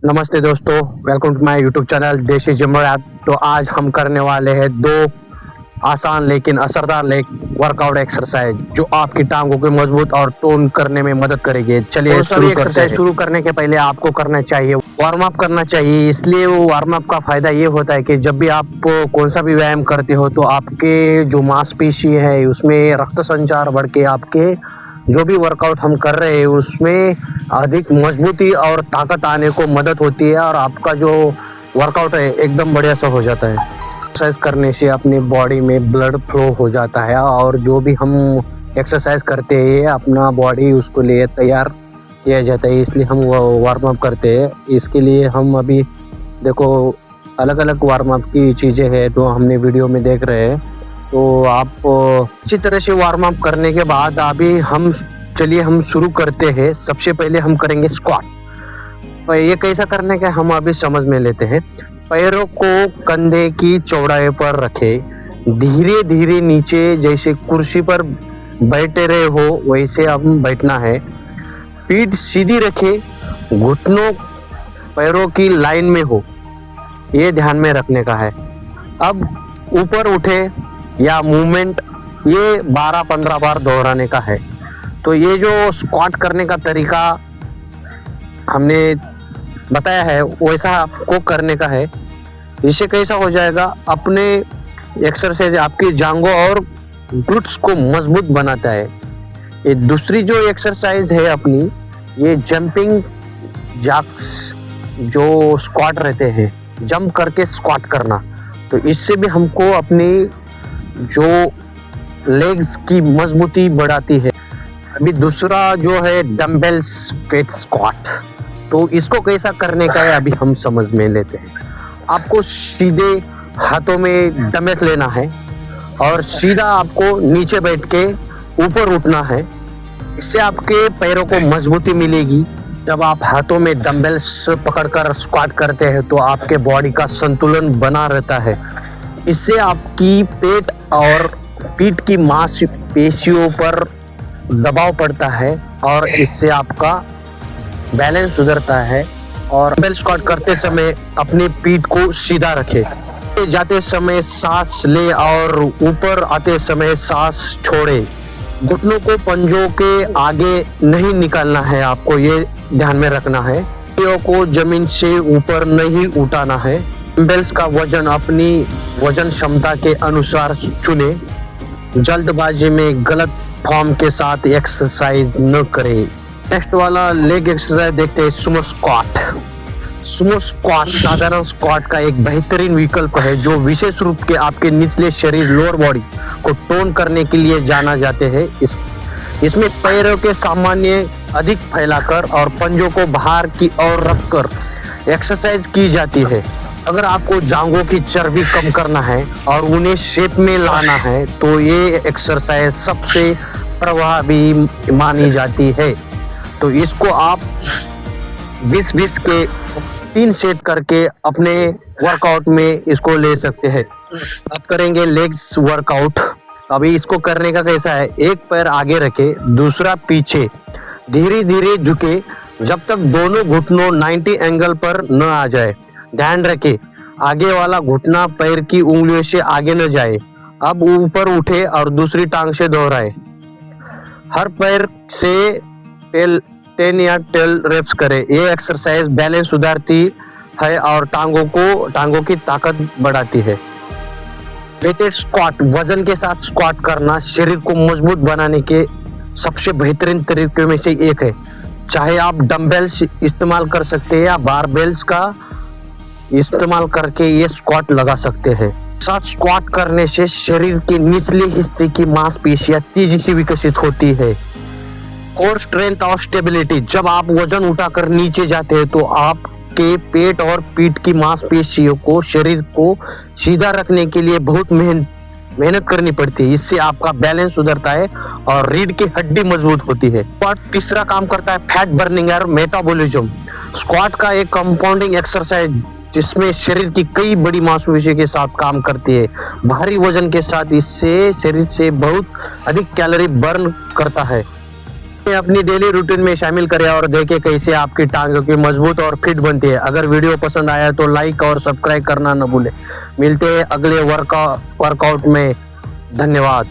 नमस्ते दोस्तों, welcome to my YouTube channel Desi gym rap. तो आज हम करने वाले हैं दो आसान लेकिन असरदार लेग वर्कआउट एक्सरसाइज जो आपकी टांगों को मजबूत और टोन करने में मदद करेगी। चलिए सभी एक्सरसाइज शुरू करने के पहले आपको करना चाहिए वार्म अप करना चाहिए। इसलिए वो वार्म अप का फायदा ये होता है कि जब भी आप कौन सा भी व्यायाम करते हो तो आपके जो मांसपेशी है उसमें रक्त संचार बढ़ के आपके जो भी वर्कआउट हम कर रहे हैं उसमें अधिक मजबूती और ताकत आने को मदद होती है और आपका जो वर्कआउट है एकदम बढ़िया सा हो जाता है। एक्सरसाइज करने से अपनी बॉडी में ब्लड फ्लो हो जाता है और जो भी हम एक्सरसाइज करते हैं अपना बॉडी उसको लिए तैयार किया जाता है, इसलिए हम वार्म अप करते हैं। इसके लिए हम अभी देखो अलग अलग वार्म अप की चीज़ें हैं जो हमने वीडियो में देख रहे हैं। तो आप अच्छी तरह से वार्म अप करने के बाद अभी हम शुरू करते हैं। सबसे पहले हम करेंगे स्क्वाट। तो ये कैसा करने का हम अभी समझ में लेते हैं। पैरों को कंधे की चौड़ाई पर रखें, धीरे धीरे नीचे जैसे कुर्सी पर बैठे रहे हो वैसे हम बैठना है। पीठ सीधी रखें, घुटनों पैरों की लाइन में हो, ये ध्यान में रखने का है। अब ऊपर उठे या मूवमेंट ये 12-15 बार दोहराने का है। तो ये जो स्क्वाट करने का तरीका हमने बताया है वैसा आपको करने का है। इससे कैसा हो जाएगा, अपने एक्सरसाइज आपकी जांघों और ग्लूट्स को मजबूत बनाता है। ये दूसरी जो एक्सरसाइज है अपनी, ये जंपिंग जैक्स जो स्क्वाट रहते हैं, जंप करके स्क्वाट करना, तो इससे भी हमको अपनी जो लेग्स की मजबूती बढ़ाती है। अभी दूसरा जो है डंबल्स फेट स्क्वाट, तो इसको कैसा करने का है अभी हम समझ में लेते हैं। आपको सीधे हाथों में डंबल्स लेना है और सीधा आपको नीचे बैठ के ऊपर उठना है। इससे आपके पैरों को मजबूती मिलेगी। जब आप हाथों में डंबल्स पकड़कर स्क्वाट करते हैं तो आपके बॉडी का संतुलन बना रहता है। इससे आपकी पेट और पीठ की मांसपेशियों पर दबाव पड़ता है और इससे आपका बैलेंस सुधरता है। और डंबल स्क्वाट करते समय अपनी पीठ को सीधा रखें। जाते समय सांस ले और ऊपर आते समय सांस छोड़े। घुटनों को पंजों के आगे नहीं निकालना है, आपको ये ध्यान में रखना है। पैरों को जमीन से ऊपर नहीं उठाना है। डंबल्स का वजन अपनी वजन क्षमता के अनुसार चुने। जल्दबाजी में गलत फॉर्म के साथ एक्सरसाइज न करें। नेक्स्ट वाला लेग एक्सरसाइज देखते हैं, सुमो स्क्वाट। सुमो स्क्वाट साधारण स्क्वाट का एक बेहतरीन विकल्प है जो विशेष रूप के आपके निचले शरीर लोअर बॉडी को टोन करने के लिए जाना जाते हैं। इसमें पैरों के सामान्य अधिक फैलाकर और पंजों को बाहर की ओर रखकर एक्सरसाइज की जाती है। अगर आपको जांघों की चर्बी कम करना है और उन्हें शेप में लाना है तो ये एक्सरसाइज सबसे प्रभावी मानी जाती है। तो इसको आप 20-20 के 3 सेट करके अपने वर्कआउट में इसको ले सकते हैं। अब करेंगे लेग्स वर्कआउट। अभी इसको करने का कैसा है, एक पैर आगे रखे, दूसरा पीछे, धीरे धीरे झुके जब तक दोनों घुटनों 90 एंगल पर न आ जाए। ध्यान रखें आगे वाला घुटना पैर की उंगलियों से आगे न जाए। अब ऊपर उठे और दूसरी टांग से दोहराए। हर पैर से 10 या 12 रेप्स करें। ये एक्सरसाइज बैलेंस सुधारती है और टांगों की ताकत बढ़ाती है। वेटेड स्क्वाट, वजन के साथ स्क्वाट करना शरीर को मजबूत बनाने के सबसे बेहतरीन तरीके में से एक है। चाहे आप डंबल्स इस्तेमाल कर सकते हैं या बारबेल्स का इस्तेमाल करके ये स्क्वाट लगा सकते हैं। साथ स्क्वाट करने से शरीर के निचले हिस्से की मांसपेशियां तेजी से विकसित होती है। कोर स्ट्रेंथ और स्टेबिलिटी, जब आप वजन उठाकर नीचे जाते हैं तो आपके पेट और पीठ की मांसपेशियों को शरीर को सीधा रखने के लिए बहुत मेहनत करनी पड़ती है। इससे आपका बैलेंस सुधरता है और रीढ़ की हड्डी मजबूत होती है। स्क्वाट तीसरा काम करता है फैट बर्निंग और मेटाबॉलिज्म। स्क्वाट का एक कंपाउंडिंग एक्सरसाइज जिसमें शरीर की कई बड़ी मांसपेशियों के साथ काम करती है। भारी वजन के साथ इससे शरीर से बहुत अधिक कैलोरी बर्न करता है। अपनी डेली रूटीन में शामिल करें और देखें कैसे आपकी टांगों की मजबूत और फिट बनती है। अगर वीडियो पसंद आया तो लाइक और सब्सक्राइब करना न भूलें। मिलते हैं अगले वर्कआउट में। धन्यवाद।